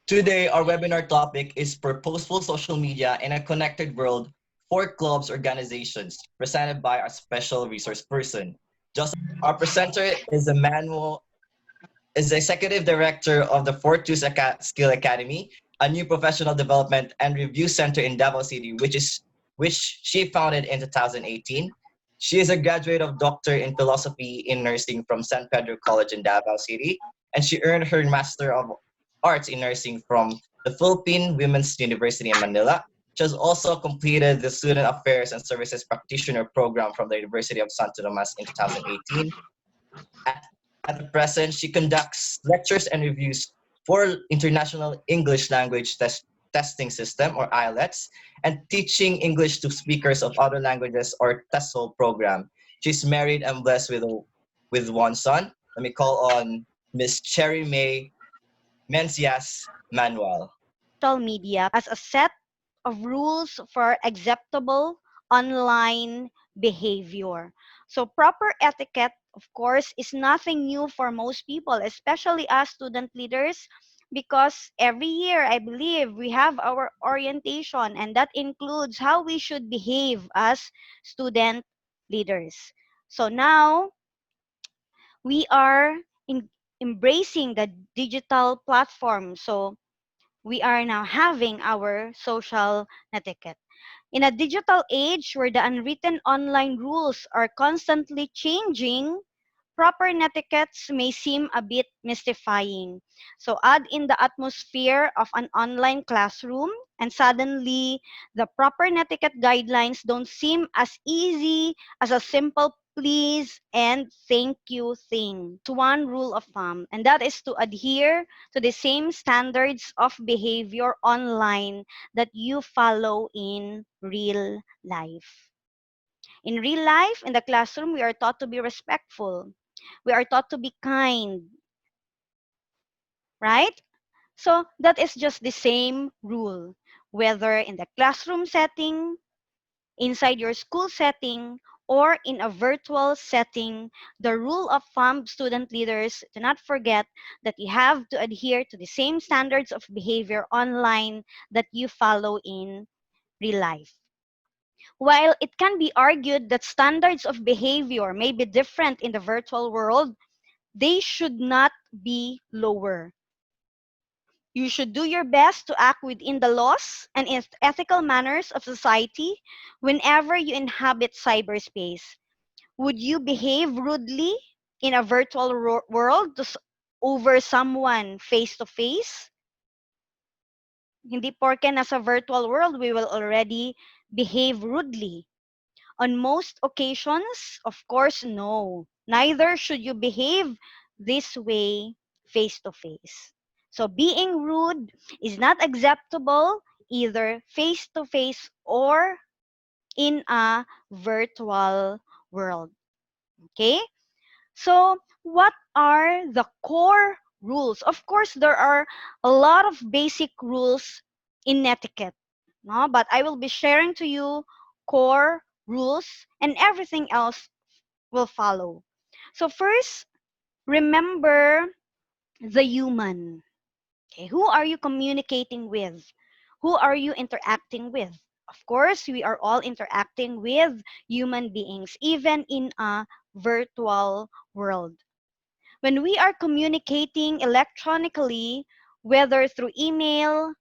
Today, our webinar topic is Purposeful Social Media in a Connected World for Clubs Organizations, presented by our special resource person. Our presenter is Emmanuel, is the Executive Director of the Fortus Skill Academy, a new professional development and review center in Davao City, which she founded in 2018. She is a graduate of Doctor in Philosophy in Nursing from San Pedro College in Davao City, and she earned her Master of Arts in Nursing from the Philippine Women's University in Manila. She has also completed the Student Affairs and Services Practitioner Program from the University of Santo Tomas in 2018. At, at the present, she conducts lectures and reviews for International English Language Testing System, or IELTS, and teaching English to speakers of other languages, or TESOL program. She's married and blessed with one son. Let me call on Miss Cherry May Mencias Manuel. Media as a set of rules for acceptable online behavior. So proper etiquette, of course, is nothing new for most people, especially as student leaders, because every year, I believe, we have our orientation, and that includes how we should behave as student leaders. So now we are in, embracing the digital platform. So we are now having our social etiquette. In a digital age where the unwritten online rules are constantly changing, proper netiquettes may seem a bit mystifying. So add in the atmosphere of an online classroom, and suddenly the proper netiquette guidelines don't seem as easy as a simple please and thank you thing. To one rule of thumb, and that is to adhere to the same standards of behavior online that you follow in real life. In real life, in the classroom, we are taught to be respectful. We are taught to be kind, right? So that is just the same rule, whether in the classroom setting, inside your school setting, or in a virtual setting. The rule of thumb, student leaders, do not forget that you have to adhere to the same standards of behavior online that you follow in real life. While it can be argued that standards of behavior may be different in the virtual world, they should not be lower. You should do your best to act within the laws and ethical manners of society whenever you inhabit cyberspace. Would you behave rudely in a virtual world over someone face to face? Hindi porke nasa virtual world, we will already behave rudely. On most occasions, of course, no. Neither should you behave this way face to face. So being rude is not acceptable either face to face or in a virtual world. Okay? So what are the core rules? Of course, there are a lot of basic rules in etiquette, no? But I will be sharing to you core rules, and everything else will follow. So first, remember the human. Okay, who are you communicating with? Who are you interacting with? Of course, we are all interacting with human beings, even in a virtual world. When we are communicating electronically, whether through email,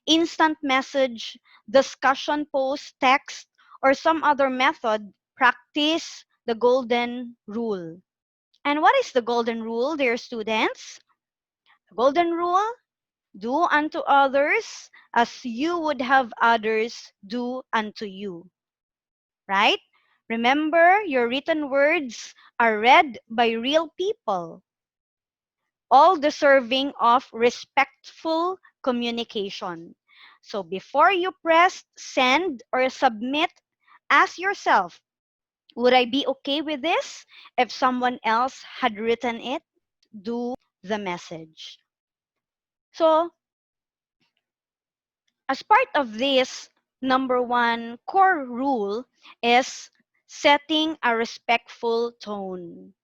instant message, discussion post, text, or some other method, practice the golden rule. And what is the golden rule, dear students? The golden rule: do unto others as you would have others do unto you. Right? Remember, your written words are read by real people, all deserving of respectful communication. So before you press send or submit, ask yourself, would I be okay with this if someone else had written it? Do the message. So, as part of this, number one core rule is setting a respectful tone.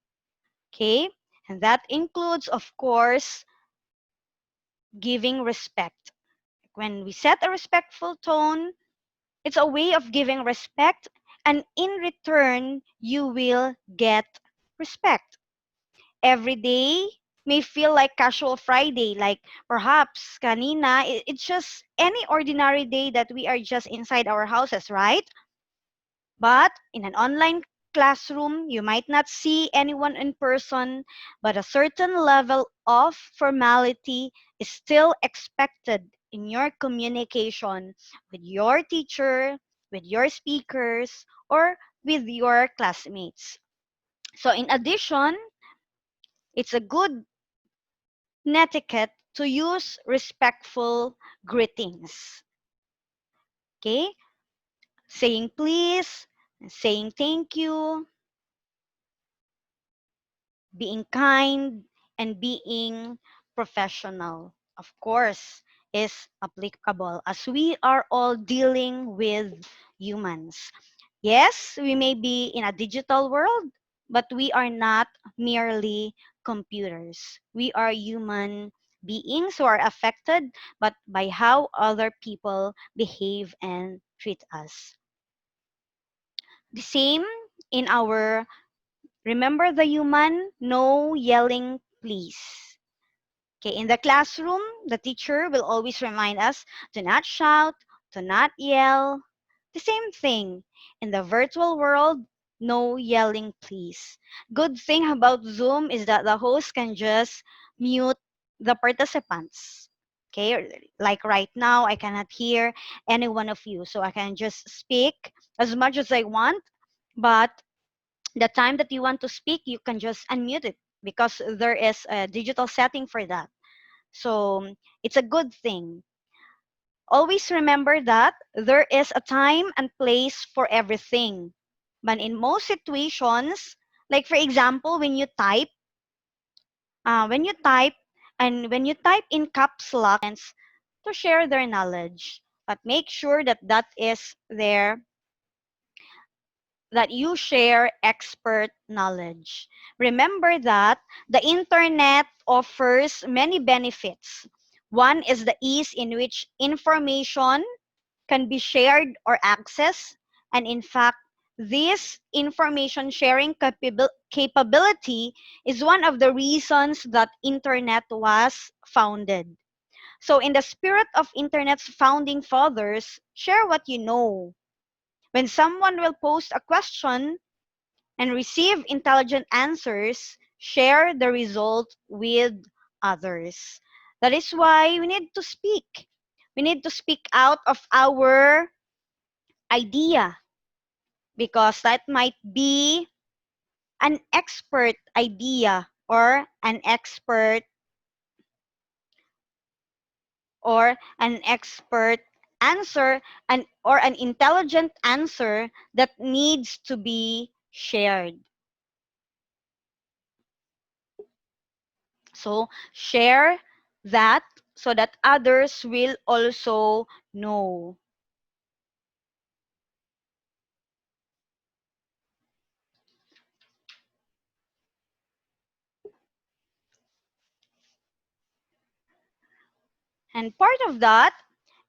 Okay? And that includes, of course, giving respect. When we set a respectful tone, it's a way of giving respect, and in return, you will get respect. Every day may feel like casual Friday, like perhaps kanina, it's just any ordinary day that we are just inside our houses, right? But in an online classroom, you might not see anyone in person, but a certain level of formality is still expected in your communication with your teacher, with your speakers, or with your classmates. So, in addition, it's a good netiquette to use respectful greetings. Okay? Saying please, saying thank you, being kind, and being professional, of course, is applicable as we are all dealing with humans. Yes, we may be in a digital world, but we are not merely computers. We are human beings who are affected but by how other people behave and treat us. The same in our remember the human, no yelling, please. Okay, in the classroom, the teacher will always remind us to not shout, to not yell. The same thing. In the virtual world, no yelling, please. Good thing about Zoom is that the host can just mute the participants. Okay, like right now, I cannot hear any one of you, so I can just speak as much as I want, but the time that you want to speak, you can just unmute it because there is a digital setting for that. So it's a good thing. Always remember that there is a time and place for everything. But in most situations, like for example, when you type, and when you type in caps lock, to share their knowledge, but make sure that that you share expert knowledge. Remember that the internet offers many benefits. One is the ease in which information can be shared or accessed, and in fact, this information sharing capability is one of the reasons that internet was founded. So in the spirit of internet's founding fathers, share what you know. When someone will post a question and receive intelligent answers, share the result with others. That is why we need to speak. We need to speak out of our idea because that might be an expert idea or an expert answer and or an intelligent answer that needs to be shared. So share that so that others will also know. And part of that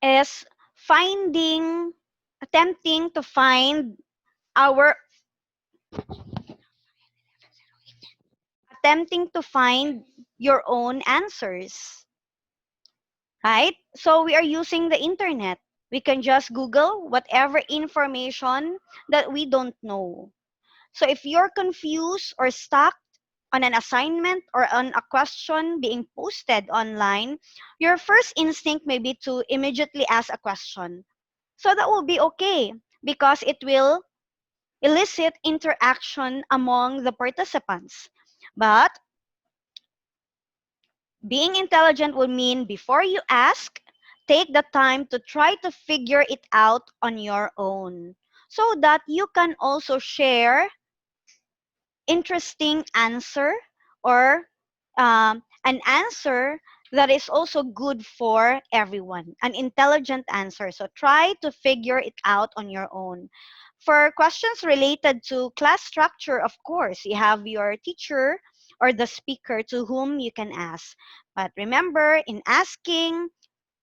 is finding, attempting to find our, attempting to find your own answers, right? So we are using the internet. We can just Google whatever information that we don't know. So if you're confused or stuck on an assignment or on a question being posted online, your first instinct may be to immediately ask a question. So that will be okay because it will elicit interaction among the participants. But being intelligent will mean before you ask, take the time to try to figure it out on your own so that you can also share interesting answer or an answer that is also good for everyone, an intelligent answer. So try to figure it out on your own. For questions related to class structure, of course, you have your teacher or the speaker to whom you can ask. But remember, in asking,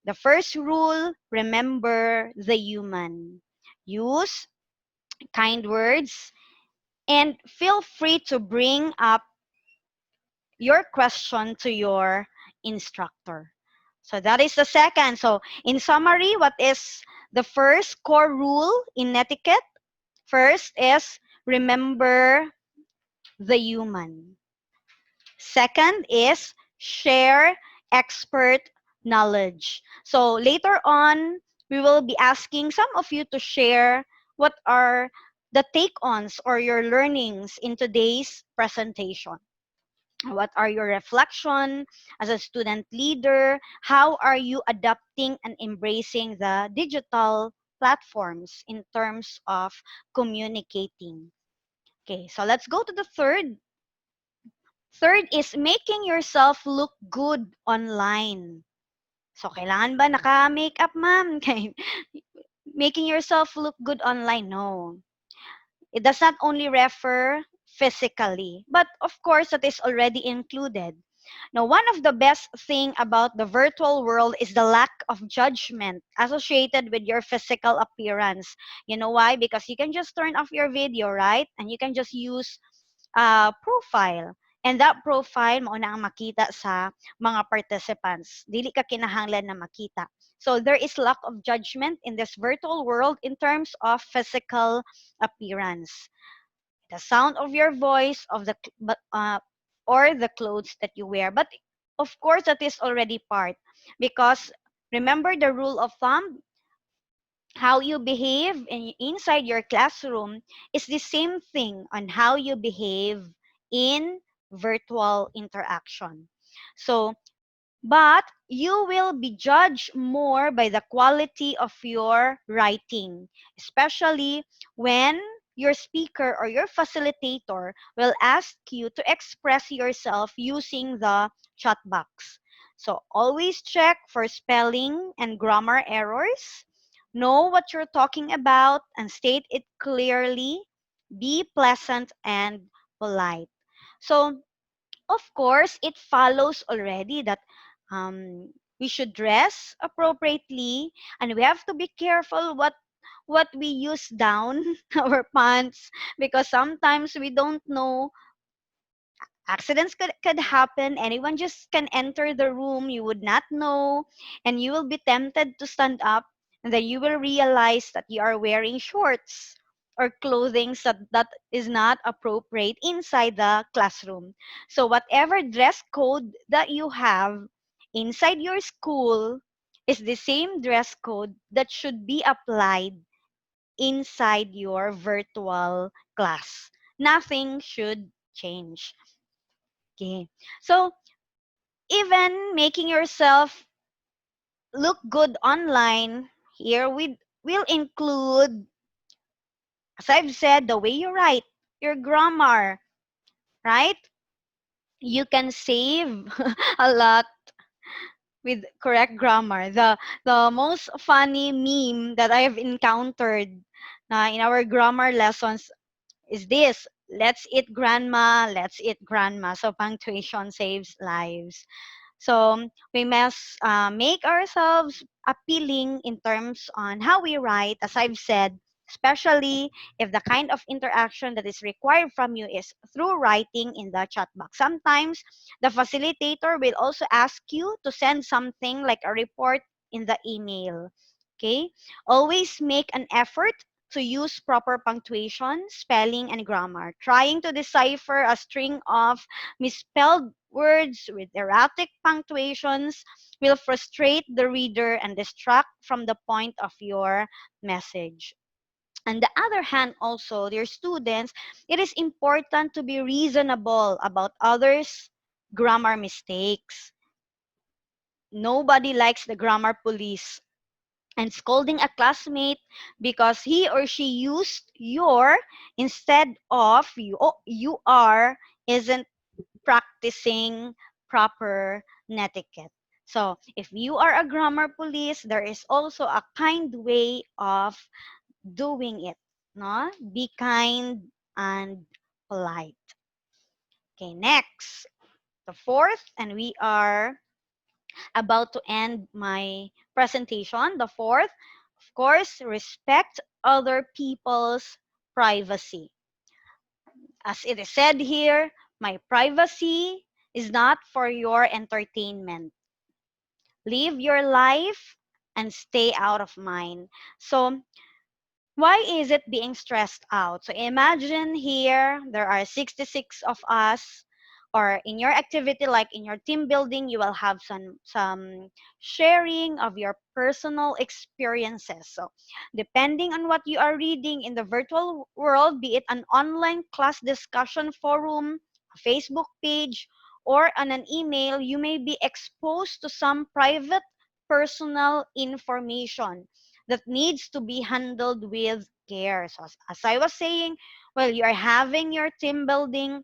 the first rule, remember the human. Use kind words and feel free to bring up your question to your instructor. So that is the second. So in summary, what is the first core rule in etiquette? First is remember the human. Second is share expert knowledge. So later on, we will be asking some of you to share what are the take-ons or your learnings in today's presentation. What are your reflection as a student leader? How are you adapting and embracing the digital platforms in terms of communicating? Okay, so let's go to the third. Third is making yourself look good online. So, kailangan ba naka-makeup, ma'am? Okay. Making yourself look good online? No. It does not only refer physically, but of course, that is already included. Now, one of the best thing about the virtual world is the lack of judgment associated with your physical appearance. You know why? Because you can just turn off your video, right? And you can just use profile. And that profile mo na ang makita sa mga participants. Dili ka kinahanglan na makita. So there is lack of judgment in this virtual world in terms of physical appearance. The sound of your voice of or the clothes that you wear. But of course that is already part because remember the rule of thumb, how you behave inside your classroom is the same thing on how you behave in virtual interaction. So, but you will be judged more by the quality of your writing, especially when your speaker or your facilitator will ask you to express yourself using the chat box. So always check for spelling and grammar errors. Know what you're talking about and state it clearly. Be pleasant and polite. So of course, it follows already that we should dress appropriately and we have to be careful what we use down our pants because sometimes we don't know accidents could happen. Anyone just can enter the room you would not know and you will be tempted to stand up and then you will realize that you are wearing shorts or clothing that is not appropriate inside the classroom. So whatever dress code that you have inside your school is the same dress code that should be applied inside your virtual class. Nothing should change. Okay. So even making yourself look good online, here we will include, as I've said, the way you write, your grammar, right? You can save a lot with correct grammar. The most funny meme that I have encountered in our grammar lessons is this. Let's eat grandma, let's eat grandma. So punctuation saves lives. So we must make ourselves appealing in terms on how we write, as I've said, especially if the kind of interaction that is required from you is through writing in the chat box. Sometimes the facilitator will also ask you to send something like a report in the email. Okay? Always make an effort to use proper punctuation, spelling, and grammar. Trying to decipher a string of misspelled words with erratic punctuations will frustrate the reader and distract from the point of your message. On the other hand, also, dear students, it is important to be reasonable about others' grammar mistakes. Nobody likes the grammar police. And scolding a classmate because he or she used your instead of you are isn't practicing proper netiquette. So, if you are a grammar police, there is also a kind way of doing it. No? Be kind and polite. Okay, next, the fourth, and we are about to end my presentation. The fourth, of course, respect other people's privacy. As it is said here, my privacy is not for your entertainment. Live your life and stay out of mine. So, why is it being stressed out? So imagine here there are 66 of us, or in your activity like in your team building, you will have some sharing of your personal experiences. So depending on what you are reading in the virtual world, be it an online class discussion forum, a Facebook page, or on an email, you may be exposed to some private personal information that needs to be handled with care. So as I was saying, well, you are having your team building.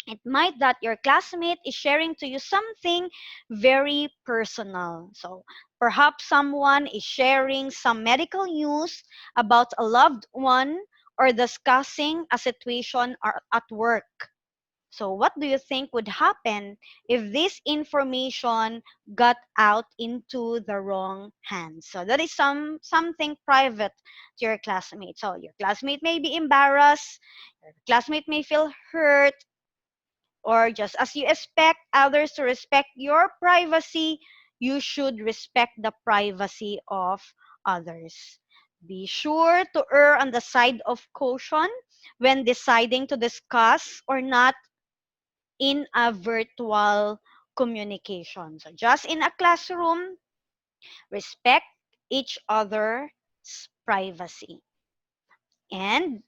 It might that your classmate is sharing to you something very personal. So perhaps someone is sharing some medical news about a loved one or discussing a situation at work. So, what do you think would happen if this information got out into the wrong hands? So, that is something private to your classmate. So, your classmate may be embarrassed, your classmate may feel hurt, or just as you expect others to respect your privacy, you should respect the privacy of others. Be sure to err on the side of caution when deciding to discuss or not in a virtual communication. So just in a classroom, respect each other's privacy. And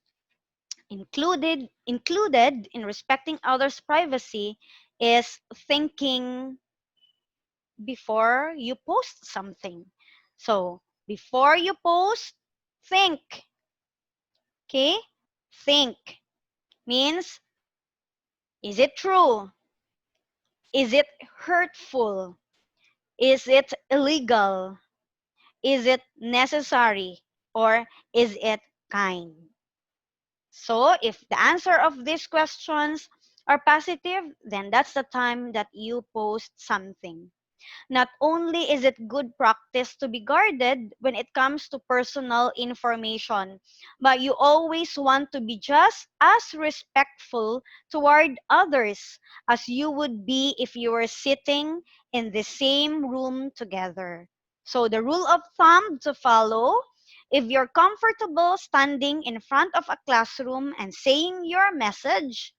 included in respecting others' privacy is thinking before you post something. So before you post, think. Okay? Think means, is it true? Is it hurtful? Is it illegal? Is it necessary, or is it kind? So if the answer of these questions are positive, then that's the time that you post something. Not only is it good practice to be guarded when it comes to personal information, but you always want to be just as respectful toward others as you would be if you were sitting in the same room together. So the rule of thumb to follow: if you're comfortable standing in front of a classroom and saying your message,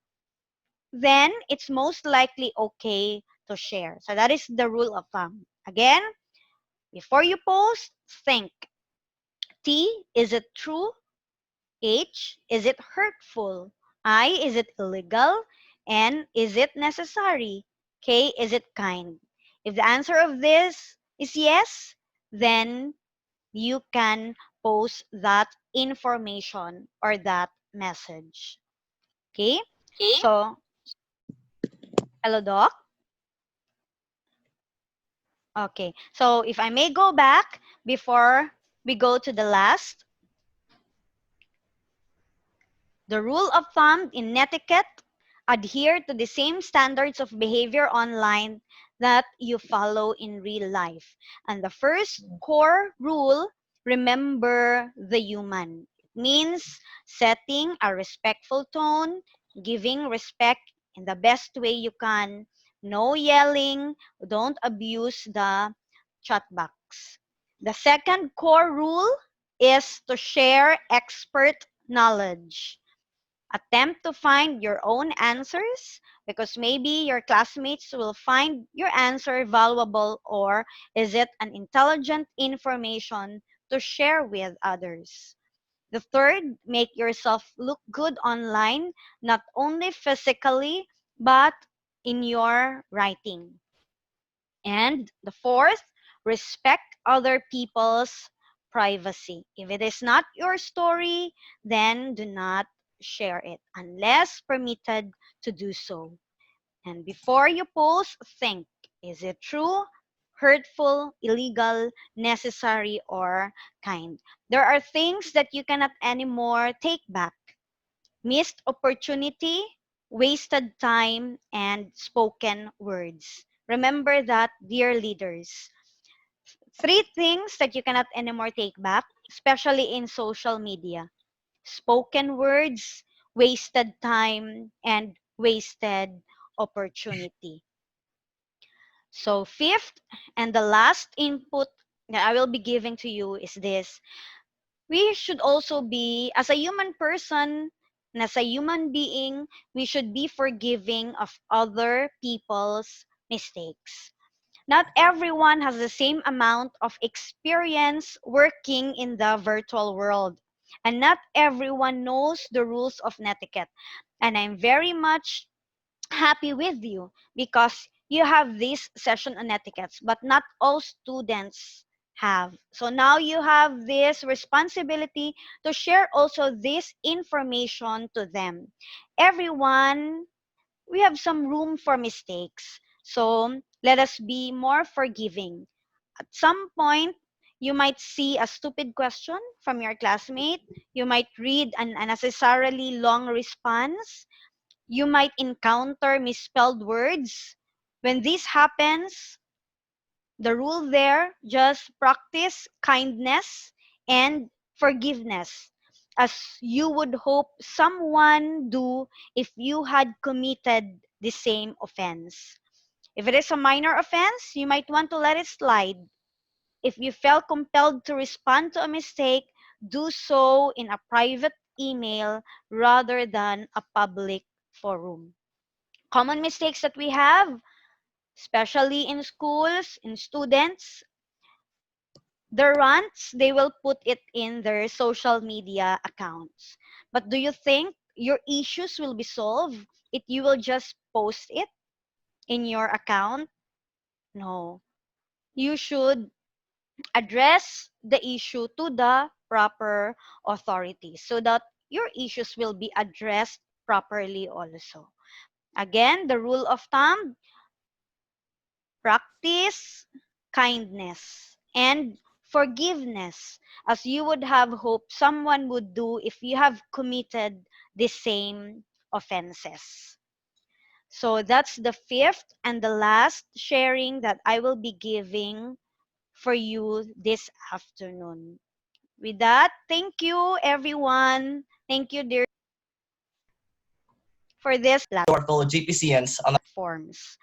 then it's most likely okay to share. So that is the rule of thumb. Again, before you post, think. T, is it true? H, is it hurtful? I, is it illegal? N, is it necessary? K, is it kind? If the answer of this is yes, then you can post that information or that message. Okay? So, hello, Doc. Okay, so if I may go back before we go to the last, the rule of thumb in etiquette: adhere to the same standards of behavior online that you follow in real life. And the first core rule: remember the human. It means setting a respectful tone, giving respect in the best way you can, no yelling, don't abuse the chat box. The second core rule is to share expert knowledge. Attempt to find your own answers, because maybe your classmates will find your answer valuable, or is it an intelligent information to share with others. The third, make yourself look good online, not only physically, but in your writing. And the fourth, respect other people's privacy. If it is not your story, then do not share it unless permitted to do so. And before you post, think, is it true, hurtful, illegal, necessary, or kind? There are things that you cannot anymore take back. Missed opportunity, wasted time, and spoken words. Remember that, dear leaders. Three things that you cannot anymore take back, especially in social media: spoken words, wasted time, and wasted opportunity. So, fifth and the last input that I will be giving to you is this: we should also be, as a human person and as a human being, we should be forgiving of other people's mistakes. Not everyone has the same amount of experience working in the virtual world, and not everyone knows the rules of netiquette. And I'm very much happy with you because you have this session on etiquettes, but not all students have. So now you have this responsibility to share also this information to them. Everyone, we have some room for mistakes. So let us be more forgiving. At some point, you might see a stupid question from your classmate. You might read an unnecessarily long response. You might encounter misspelled words. When this happens, the rule there, just practice kindness and forgiveness as you would hope someone do if you had committed the same offense. If it is a minor offense, you might want to let it slide. If you felt compelled to respond to a mistake, do so in a private email rather than a public forum. Common mistakes that we have, especially in schools, in students, the rants, they will put it in their social media accounts. But do you think your issues will be solved if you will just post it in your account? No. You should address the issue to the proper authorities so that your issues will be addressed properly also. Again, the rule of thumb: practice kindness and forgiveness as you would have hoped someone would do if you have committed the same offenses. So that's the fifth and the last sharing that I will be giving for you this afternoon. With that, thank you everyone. Thank you, dear, for this To our fellow GPCNs on platforms.